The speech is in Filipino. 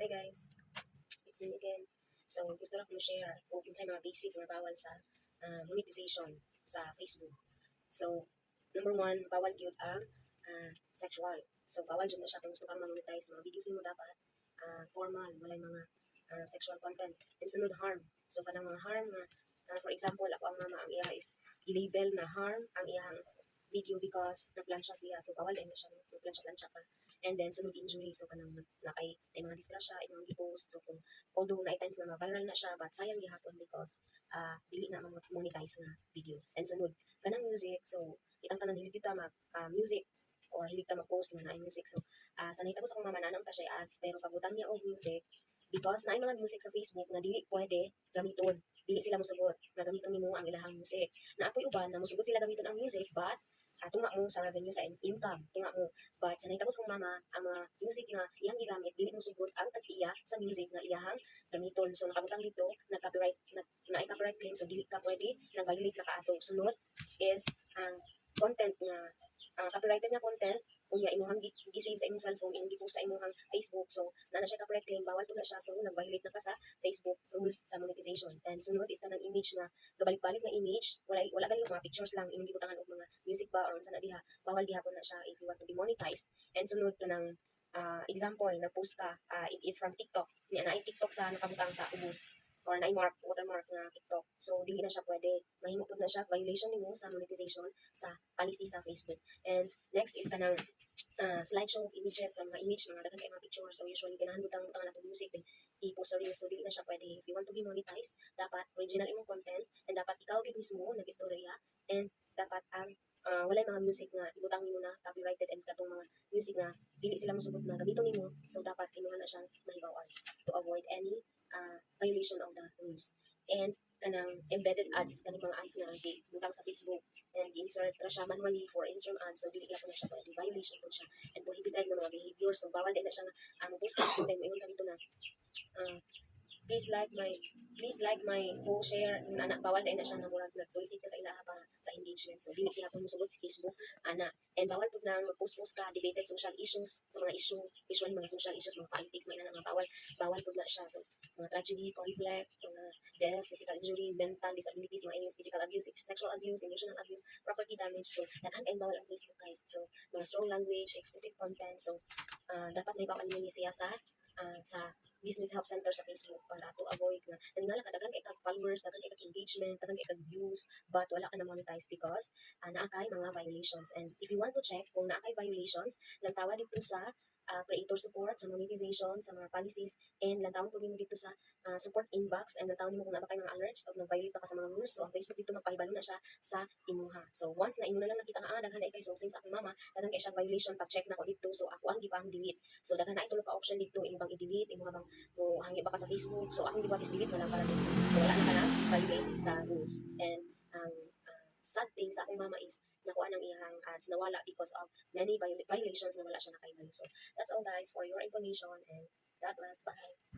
Hi guys, it's me again. So, gusto lang kong share kung kinsay mga basic nga bawal sa monetization sa Facebook. So, number one, bawal yun ang sexual. So, bawal dyan na siya kung gusto kang monetize mga videos mo dapat formal, walay mga sexual content. And sunod, harm. So, kanang mga harm na, for example, ako ang mama ang iya is i-label na harm ang iyang video because nagplansya siya. So, bawal din na siya, nagplansya-plansya pa. And then, sunod injury. So, kanang nakay, ay mga disgrasya, ay mga gipost. So, kung, although na times na viral na siya, but sayang gihapon because dili na monetize na video. And sunod, kanang music. So, itang tanan hilig kita mag music or hilig ta mag-post na naay music. So, sanay tapos akong mama nanam ta siya ads, pero pagutang niya og music, because naay mga music sa Facebook na dili pwede gamiton. Dili sila mosugot na gamiton nimo ang ilahang music. Naapoy uban na mosugot sila gamiton ang music, but tunga mo sa revenue sa income, tunga mo. But sa nahitabo sa mama, ang mga music na iyang gigamit, dili mo sugod ang tag-iya sa music na iyahang gamiton. So nakabutang dito, nag-copyright, na copyright claim, so dili ka pwede, nag-violate na kaato. Sunod is ang content na copyrighted nga content, unya imuhang gisave sa imong cellphone, imong gipost sa imong Facebook. So na siya copyright claim, bawal po na siya. So nag-violate na ka sa Facebook rules sa monetization. And sunod is tanang image na gabalik-balik na image, wala gali mga pictures lang, imong gibutangan og mga music ba or unsa na diha, bawal gihapon na siya if you want to be monetized. And sunod kanang example, nag-post ka, it is from TikTok. Niya na TikTok sa nakabutang sa ubos or na mark watermark na TikTok. So dili na siya pwede. Mahimo pud na siya violation nimo sa monetization sa policy sa Facebook. And next is kanang slideshow of images, sa mga image, mga daghan kay mga picture. So usually ganahan butang na music then i-post sa reels. So dili na siya pwede. If you want to be monetized, dapat original imong content and dapat ikaw gid mismo nag-istorya and dapat ang walay mga music nga ibutang nimo na copyrighted and katong mga music nga dili sila mosugot na gamiton nimo. So dapat imuha na siyang mahibaw-an to avoid any violation of the rules. And kanang embedded ads, kanang mga ads nga butang sa Facebook and insert ra siya manually for Instagram ads. So dili na po na siya pwede, violation po siya and prohibited na mga behavior. So bawal din na siya nga mag-post ka and then mayon ka dito na please like my post, share ana, bawal din na siya na murag nag-solicit ka sa ilaha para sa engagement. So dili gyapon mo sugod sa Facebook ana. And bawal pud nang mag-post ka debated social issues, sa mga issue, usually mga social issues, mga politics, mga bawal pud na siya. So mga tragedy, conflict, mga death, physical injury, mental disabilities, mga illness, physical abuse, sexual abuse, emotional abuse, property damage. So daghan kay bawal ang Facebook guys. So mga strong language, explicit content. So dapat may bawal niya siya sa business help center sa Facebook para to avoid na naningala ka daghan kay kag followers, daghan kay kag engagement, daghan kay kag views, but wala ka na monetize because naa kay mga violations. And if you want to check kung naa kay violations, lantawa dito sa creator support, sa monetization, sa mga policies, and lantawon po nimo dito sa support inbox, and lantawon nimo kung naa kay mga alerts o nag-violate pa ka sa mga rules. So ang Facebook dito magpahibalo na siya sa imuha. So once na imo na lang nakita nga daghan na kay so same sa akong mama, daghan kay siya violation, pag-check na ko dito. So ako ang gipang delete. So daghan na ito ka option dito, imo bang i-delete, imo bang mo hangi ba ka sa Facebook. So akong gibuhat is delete na lang para din. So wala na ka na violate sa rules. And ang sad thing sa akong mama is nakuha ng iyang ads nawala because of many violations na wala siya nakaibalo. So that's all guys for your information and God bless. Bye.